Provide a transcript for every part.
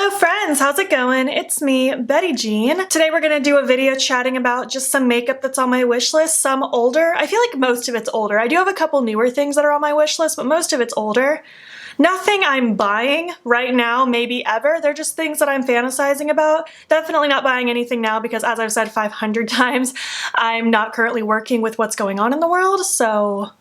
Hello friends, how's it going? It's me, Betty Jean. Today we're gonna do a video chatting about just some makeup that's on my wish list, some older. I feel like most of it's older. I do have a couple newer things that are on my wish list, but most of it's older. Nothing I'm buying right now, maybe ever. They're just things that I'm fantasizing about. Definitely not buying anything now because, as I've said 500 times, I'm not currently working with what's going on in the world, so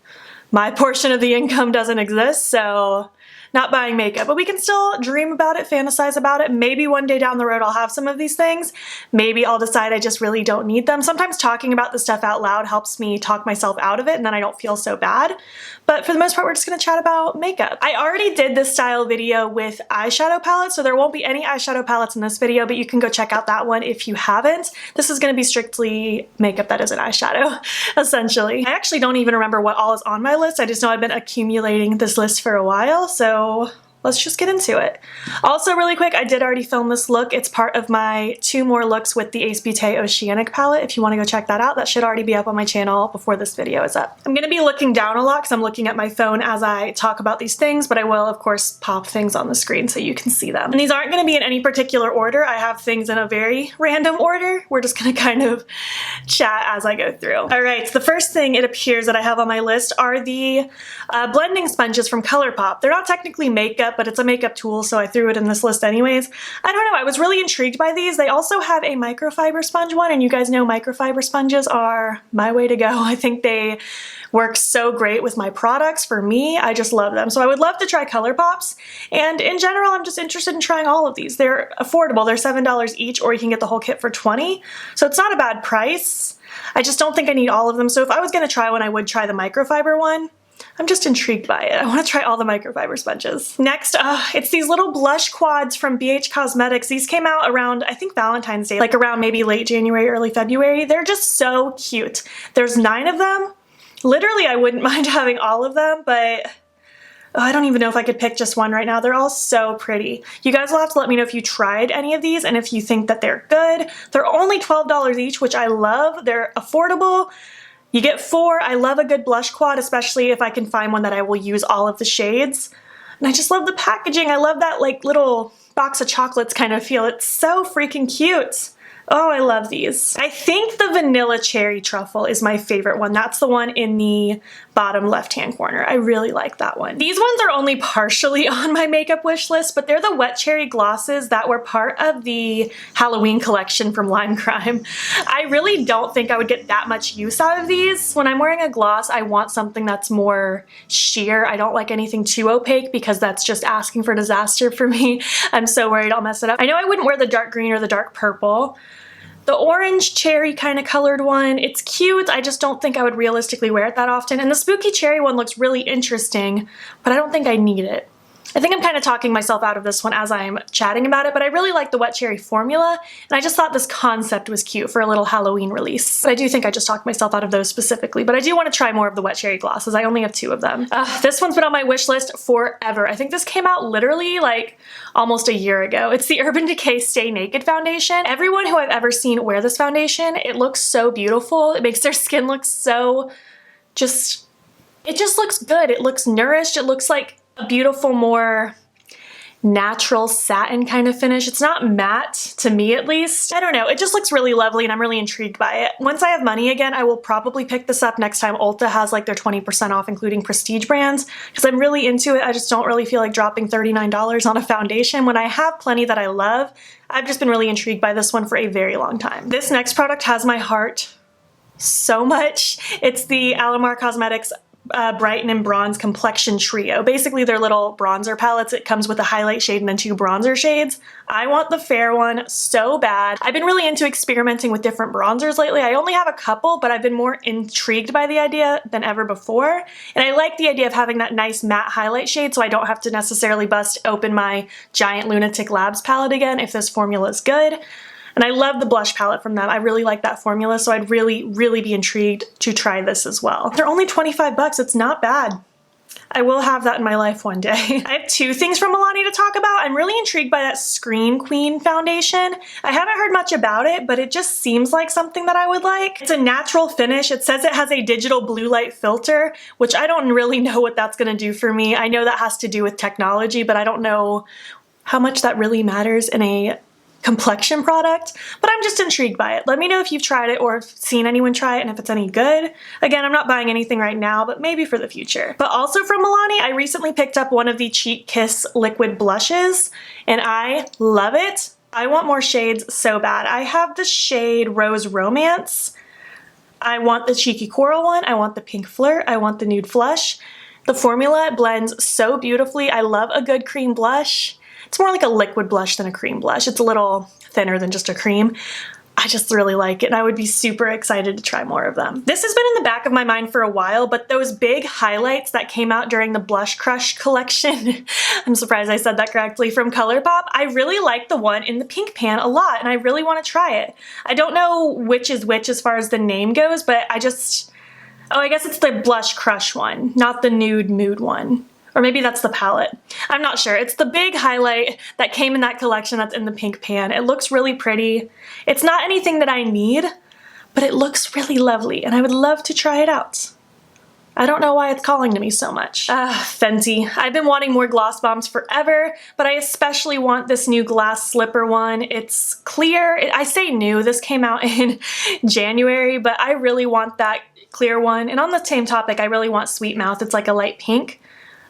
my portion of the income doesn't exist, so not buying makeup, but we can still dream about it, fantasize about it. Maybe one day down the road I'll have some of these things. Maybe I'll decide I just really don't need them. Sometimes talking about this stuff out loud helps me talk myself out of it and then I don't feel so bad. But for the most part, we're just gonna chat about makeup. I already did this style video with eyeshadow palettes, so there won't be any eyeshadow palettes in this video, but you can go check out that one if you haven't. This is gonna be strictly makeup that isn't eyeshadow, essentially. I actually don't even remember what all is on my list. I just know I've been accumulating this list for a while, so let's just get into it. Also, really quick, I did already film this look. It's part of my 2 more looks with the Ace Beauté Oceanic palette. If you want to go check that out, that should already be up on my channel before this video is up. I'm going to be looking down a lot because I'm looking at my phone as I talk about these things, but I will, of course, pop things on the screen so you can see them. And these aren't going to be in any particular order. I have things in a very random order. We're just going to kind of chat as I go through. All right, so the first thing it appears that I have on my list are the blending sponges from Colourpop. They're not technically makeup, but it's a makeup tool, so I threw it in this list anyways. I don't know, I was really intrigued by these. They also have a microfiber sponge one, and you guys know microfiber sponges are my way to go. I think they work so great with my products. For me, I just love them. So I would love to try Colourpops, and in general, I'm just interested in trying all of these. They're affordable. They're $7 each, or you can get the whole kit for $20, so it's not a bad price. I just don't think I need all of them, so if I was gonna try one, I would try the microfiber one. I'm just intrigued by it. I want to try all the microfiber sponges. Next, it's these little blush quads from BH Cosmetics. These came out around, I think, Valentine's Day, like around maybe late January, early February. They're just so cute. There's 9 of them. Literally, I wouldn't mind having all of them, but I don't even know if I could pick just one right now. They're all so pretty. You guys will have to let me know if you tried any of these and if you think that they're good. They're only $12 each, which I love. They're affordable. You get 4. I love a good blush quad, especially if I can find one that I will use all of the shades. And I just love the packaging. I love that like little box of chocolates kind of feel. It's so freaking cute. Oh, I love these. I think the vanilla cherry truffle is my favorite one. That's the one in the bottom left-hand corner. I really like that one. These ones are only partially on my makeup wish list, but they're the wet cherry glosses that were part of the Halloween collection from Lime Crime. I really don't think I would get that much use out of these. When I'm wearing a gloss, I want something that's more sheer. I don't like anything too opaque because that's just asking for disaster for me. I'm so worried I'll mess it up. I know I wouldn't wear the dark green or the dark purple. The orange cherry kind of colored one, it's cute. I just don't think I would realistically wear it that often. And the spooky cherry one looks really interesting, but I don't think I need it. I think I'm kind of talking myself out of this one as I'm chatting about it, but I really like the wet cherry formula, and I just thought this concept was cute for a little Halloween release. But I do think I just talked myself out of those specifically, but I do want to try more of the wet cherry glosses. I only have 2 of them. This one's been on my wish list forever. I think this came out literally like almost a year ago. It's the Urban Decay Stay Naked foundation. Everyone who I've ever seen wear this foundation, it looks so beautiful. It makes their skin look so it just looks good. It looks nourished. It looks like a beautiful, more natural satin kind of finish. It's not matte, to me at least. I don't know, it just looks really lovely and I'm really intrigued by it. Once I have money again, I will probably pick this up next time Ulta has like their 20% off, including prestige brands, because I'm really into it. I just don't really feel like dropping $39 on a foundation when I have plenty that I love. I've just been really intrigued by this one for a very long time. This next product has my heart so much. It's the Alamar Cosmetics Brighten and Bronze Complexion Trio. Basically, they're little bronzer palettes. It comes with a highlight shade and then 2 bronzer shades. I want the fair one so bad. I've been really into experimenting with different bronzers lately. I only have a couple, but I've been more intrigued by the idea than ever before. And I like the idea of having that nice matte highlight shade so I don't have to necessarily bust open my giant Lunatic Labs palette again if this formula is good. And I love the blush palette from them. I really like that formula, so I'd really, really be intrigued to try this as well. They're only 25 bucks. It's not bad. I will have that in my life one day. I have 2 things from Milani to talk about. I'm really intrigued by that Screen Queen foundation. I haven't heard much about it, but it just seems like something that I would like. It's a natural finish. It says it has a digital blue light filter, which I don't really know what that's gonna do for me. I know that has to do with technology, but I don't know how much that really matters in a complexion product, but I'm just intrigued by it. Let me know if you've tried it or if seen anyone try it and if it's any good. Again, I'm not buying anything right now, but maybe for the future. But also from Milani, I recently picked up one of the Cheek Kiss liquid blushes and I love it. I want more shades so bad. I have the shade Rose Romance. I want the Cheeky Coral one. I want the Pink Flirt. I want the Nude Flush. The formula blends so beautifully. I love a good cream blush. It's more like a liquid blush than a cream blush. It's a little thinner than just a cream. I just really like it and I would be super excited to try more of them. This has been in the back of my mind for a while, but those big highlights that came out during the Blush Crush collection, I'm surprised I said that correctly, from Colourpop, I really like the one in the pink pan a lot and I really want to try it. I don't know which is which as far as the name goes, but I guess it's the Blush Crush one, not the Nude Mood one. Or maybe that's the palette. I'm not sure. It's the big highlight that came in that collection that's in the pink pan. It looks really pretty. It's not anything that I need, but it looks really lovely and I would love to try it out. I don't know why it's calling to me so much. Fenty. I've been wanting more gloss bombs forever, but I especially want this new glass slipper one. It's clear. I say new, this came out in January, but I really want that clear one. And on the same topic, I really want Sweet Mouth. It's like a light pink.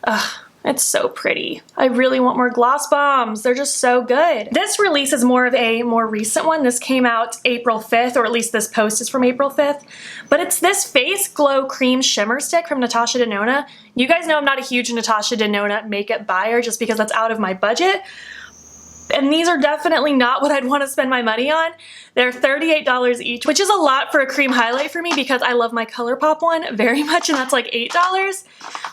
Ugh, it's so pretty. I really want more gloss bombs. They're just so good. This release is more of a more recent one. This came out April 5th, or at least this post is from April 5th. But it's this Face Glow Cream Shimmer Stick from Natasha Denona. You guys know I'm not a huge Natasha Denona makeup buyer just because that's out of my budget. And these are definitely not what I'd want to spend my money on. They're $38 each, which is a lot for a cream highlight for me because I love my Colourpop one very much and that's like $8.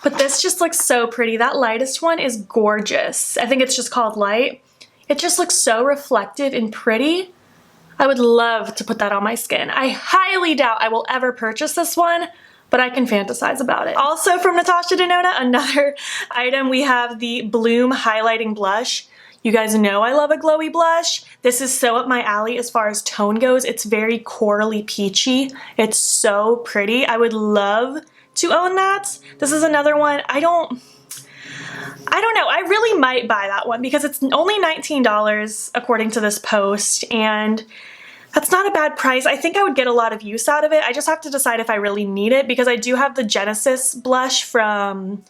But this just looks so pretty. That lightest one is gorgeous. I think it's just called Light. It just looks so reflective and pretty. I would love to put that on my skin. I highly doubt I will ever purchase this one, but I can fantasize about it. Also from Natasha Denona, another item, we have the Bloom Highlighting Blush. You guys know I love a glowy blush. This is so up my alley as far as tone goes. It's very corally peachy. It's so pretty. I would love to own that. This is another one. I don't know. I really might buy that one because it's only $19 according to this post and that's not a bad price. I think I would get a lot of use out of it. I just have to decide if I really need it because I do have the Genesis blush from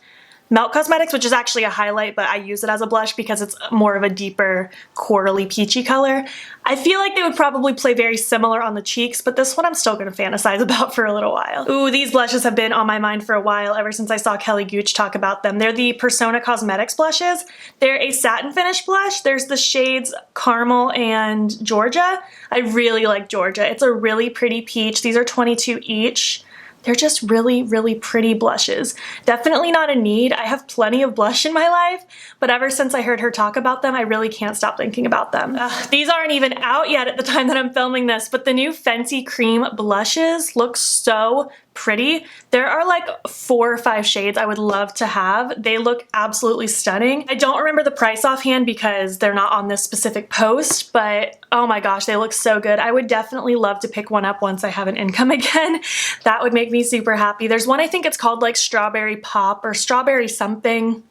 Melt Cosmetics, which is actually a highlight, but I use it as a blush because it's more of a deeper corally peachy color. I feel like they would probably play very similar on the cheeks, but this one I'm still gonna fantasize about for a little while. Ooh, these blushes have been on my mind for a while, ever since I saw Kelly Gooch talk about them. They're the Persona Cosmetics blushes. They're a satin finish blush. There's the shades Caramel and Georgia. I really like Georgia. It's a really pretty peach. These are $22 each. They're just really, really pretty blushes. Definitely not a need. I have plenty of blush in my life, but ever since I heard her talk about them, I really can't stop thinking about them. These aren't even out yet at the time that I'm filming this, but the new Fenty Cream blushes look so pretty. There are like 4 or 5 shades I would love to have. They look absolutely stunning. I don't remember the price offhand because they're not on this specific post, but oh my gosh, they look so good. I would definitely love to pick one up once I have an income again. That would make me super happy. There's one, I think it's called like Strawberry Pop or Strawberry something.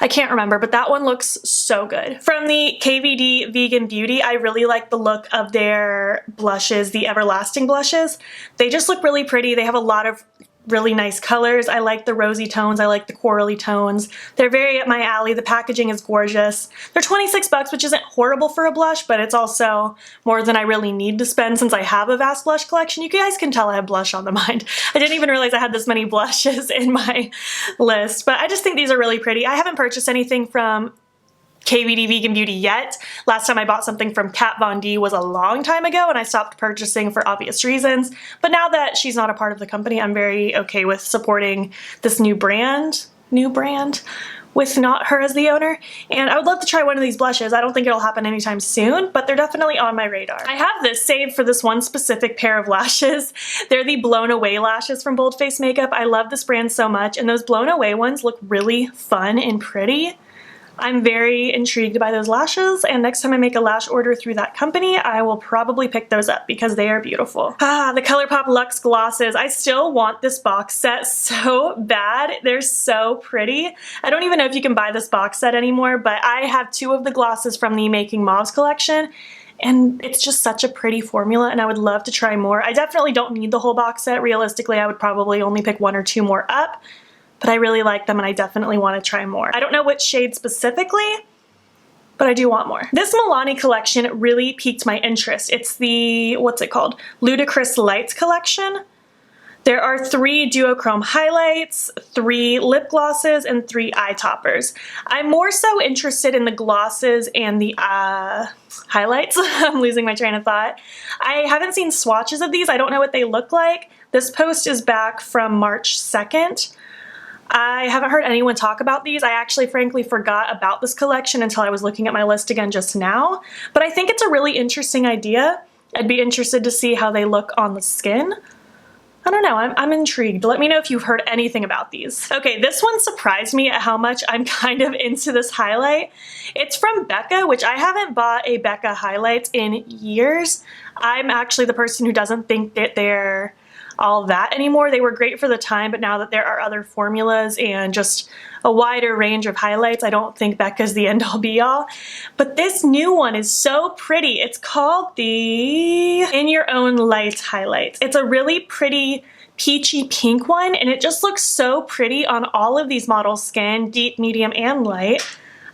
I can't remember, but that one looks so good. From the KVD Vegan Beauty, I really like the look of their blushes, the Everlasting blushes. They just look really pretty. They have a lot of really nice colors. I like the rosy tones. I like the corally tones. They're very up my alley. The packaging is gorgeous. They're 26 bucks, which isn't horrible for a blush, but it's also more than I really need to spend since I have a vast blush collection. You guys can tell I have blush on the mind. I didn't even realize I had this many blushes in my list, but I just think these are really pretty. I haven't purchased anything from KVD Vegan Beauty yet. Last time I bought something from Kat Von D was a long time ago and I stopped purchasing for obvious reasons. But now that she's not a part of the company, I'm very okay with supporting this new brand with not her as the owner. And I would love to try one of these blushes. I don't think it'll happen anytime soon, but they're definitely on my radar. I have this saved for this one specific pair of lashes. They're the Blown Away lashes from Bold Face Makeup. I love this brand so much, and those Blown Away ones look really fun and pretty. I'm very intrigued by those lashes, and next time I make a lash order through that company, I will probably pick those up because they are beautiful. The Colourpop Luxe glosses. I still want this box set so bad. They're so pretty. I don't even know if you can buy this box set anymore, but I have 2 of the glosses from the Making Mauves collection, and it's just such a pretty formula, and I would love to try more. I definitely don't need the whole box set. Realistically, I would probably only pick 1 or 2 more up, but I really like them and I definitely want to try more. I don't know which shade specifically, but I do want more. This Milani collection really piqued my interest. It's the, what's it called? Ludicrous Lights collection. There are 3 duochrome highlights, 3 lip glosses, and 3 eye toppers. I'm more so interested in the glosses and the highlights. I'm losing my train of thought. I haven't seen swatches of these. I don't know what they look like. This post is back from March 2nd. I haven't heard anyone talk about these. I actually frankly forgot about this collection until I was looking at my list again just now. But I think it's a really interesting idea. I'd be interested to see how they look on the skin. I don't know, I'm intrigued. Let me know if you've heard anything about these. Okay, this one surprised me at how much I'm kind of into this highlight. It's from Becca, which I haven't bought a Becca highlight in years. I'm actually the person who doesn't think that they're all that anymore. They were great for the time, but now that there are other formulas and just a wider range of highlights, I don't think Becca's the end-all be-all. But this new one is so pretty. It's called the In Your Own Light highlights. It's a really pretty peachy pink one, and it just looks so pretty on all of these models' skin, deep, medium, and light.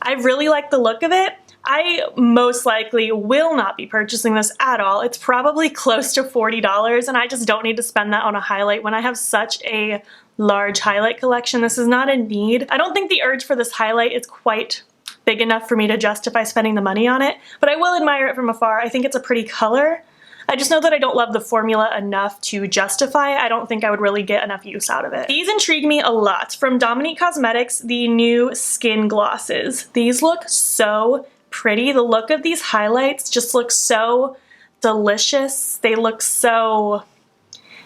I really like the look of it. I most likely will not be purchasing this at all. It's probably close to $40, and I just don't need to spend that on a highlight when I have such a large highlight collection. This is not a need. I don't think the urge for this highlight is quite big enough for me to justify spending the money on it, but I will admire it from afar. I think it's a pretty color. I just know that I don't love the formula enough to justify it. I don't think I would really get enough use out of it. These intrigue me a lot. From Dominique Cosmetics, the new skin glosses. These look so pretty. The look of these highlights just looks so delicious. They look so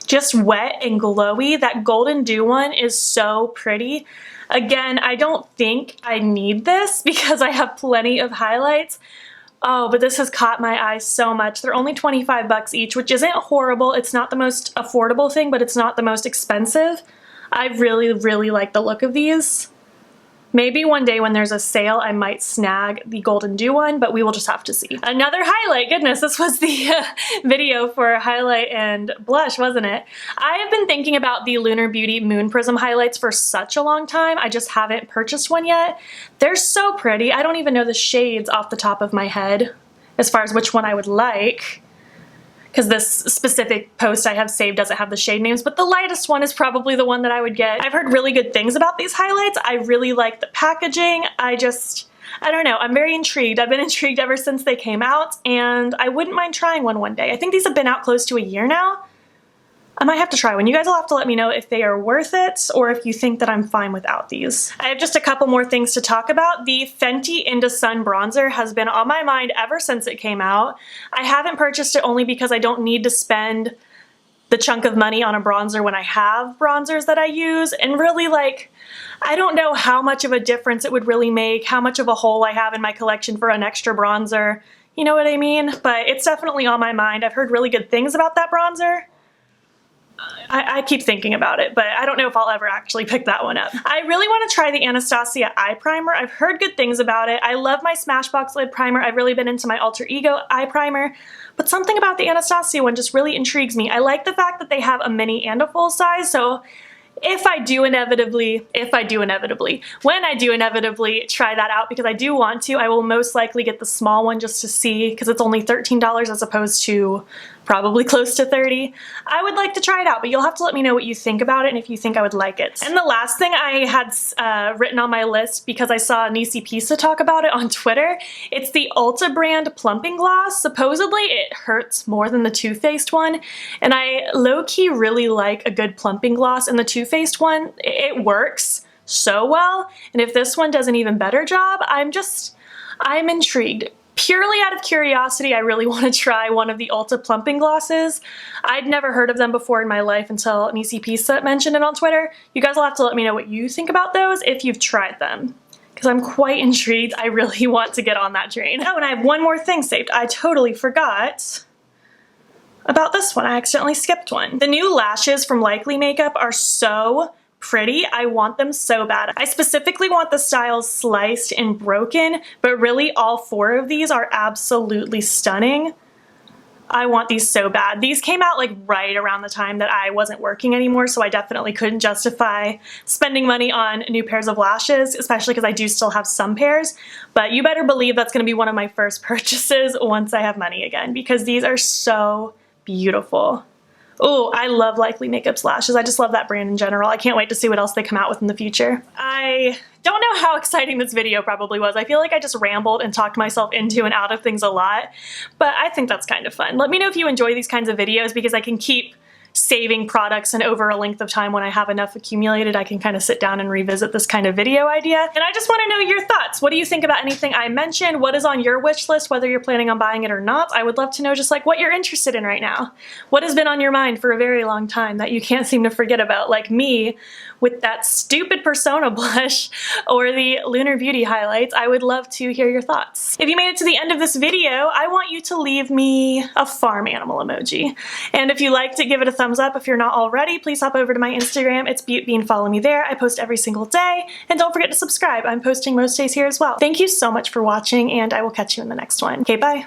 just wet and glowy. That Golden Dew one is so pretty. Again, I don't think I need this because I have plenty of highlights. Oh, but this has caught my eye so much. They're only 25 bucks each, which isn't horrible. It's not the most affordable thing, but it's not the most expensive. I really, really like the look of these. Maybe one day when there's a sale, I might snag the Golden Dew one, but we will just have to see. Another highlight. Goodness, this was the video for highlight and blush, wasn't it? I have been thinking about the Lunar Beauty Moon Prism highlights for such a long time. I just haven't purchased one yet. They're so pretty. I don't even know the shades off the top of my head as far as which one I would like, because this specific post I have saved doesn't have the shade names, but the lightest one is probably the one that I would get. I've heard really good things about these highlights. I really like the packaging. I don't know, I'm very intrigued. I've been intrigued ever since they came out, and I wouldn't mind trying one day. I think these have been out close to a year now. I might have to try one. You guys will have to let me know if they are worth it or if you think that I'm fine without these. I have just a couple more things to talk about. The Fenty Into Sun bronzer has been on my mind ever since it came out. I haven't purchased it only because I don't need to spend the chunk of money on a bronzer when I have bronzers that I use, and really, like, I don't know how much of a difference it would really make, how much of a hole I have in my collection for an extra bronzer. You know what I mean? But it's definitely on my mind. I've heard really good things about that bronzer. I keep thinking about it, but I don't know if I'll ever actually pick that one up. I really want to try the Anastasia eye primer. I've heard good things about it. I love my Smashbox lid primer. I've really been into my Alter Ego eye primer, but something about the Anastasia one just really intrigues me. I like the fact that they have a mini and a full size, so when I do inevitably try that out, because I do want to, I will most likely get the small one just to see, because it's only $13 as opposed to probably close to $30. I would like to try it out, but you'll have to let me know what you think about it and if you think I would like it. And the last thing I had written on my list, because I saw Nisi Pisa talk about it on Twitter, it's the Ulta brand plumping gloss. Supposedly it hurts more than the Too Faced one, and I low-key really like a good plumping gloss, and the Too Faced one, it works so well, and if this one does an even better job, I'm intrigued. Purely out of curiosity, I really want to try one of the Ulta plumping glosses. I'd never heard of them before in my life until Nisi Pisa mentioned it on Twitter. You guys will have to let me know what you think about those if you've tried them, because I'm quite intrigued. I really want to get on that train. Oh, and I have one more thing saved. I totally forgot about this one. I accidentally skipped one. The new lashes from Likely Makeup are so pretty. I want them so bad. I specifically want the styles Sliced and Broken, but really all 4 of these are absolutely stunning. I want these so bad. These came out like right around the time that I wasn't working anymore, so I definitely couldn't justify spending money on new pairs of lashes, especially because I do still have some pairs, but you better believe that's going to be one of my first purchases once I have money again, because these are so beautiful. Oh, I love Likely Makeup's lashes. I just love that brand in general. I can't wait to see what else they come out with in the future. I don't know how exciting this video probably was. I feel like I just rambled and talked myself into and out of things a lot, but I think that's kind of fun. Let me know if you enjoy these kinds of videos, because I can keep saving products, and over a length of time when I have enough accumulated, I can kind of sit down and revisit this kind of video idea. And I just want to know your thoughts. What do you think about anything I mentioned? What is on your wish list, whether you're planning on buying it or not? I would love to know just like what you're interested in right now. What has been on your mind for a very long time that you can't seem to forget about, like me with that stupid Persona blush or the Lunar Beauty highlights? I would love to hear your thoughts. If you made it to the end of this video, I want you to leave me a farm animal emoji. And if you liked it, give it a thumbs up. If you're not already, please hop over to my Instagram. It's BeautBean. Follow me there. I post every single day. And don't forget to subscribe. I'm posting most days here as well. Thank you so much for watching, and I will catch you in the next one. Okay, bye.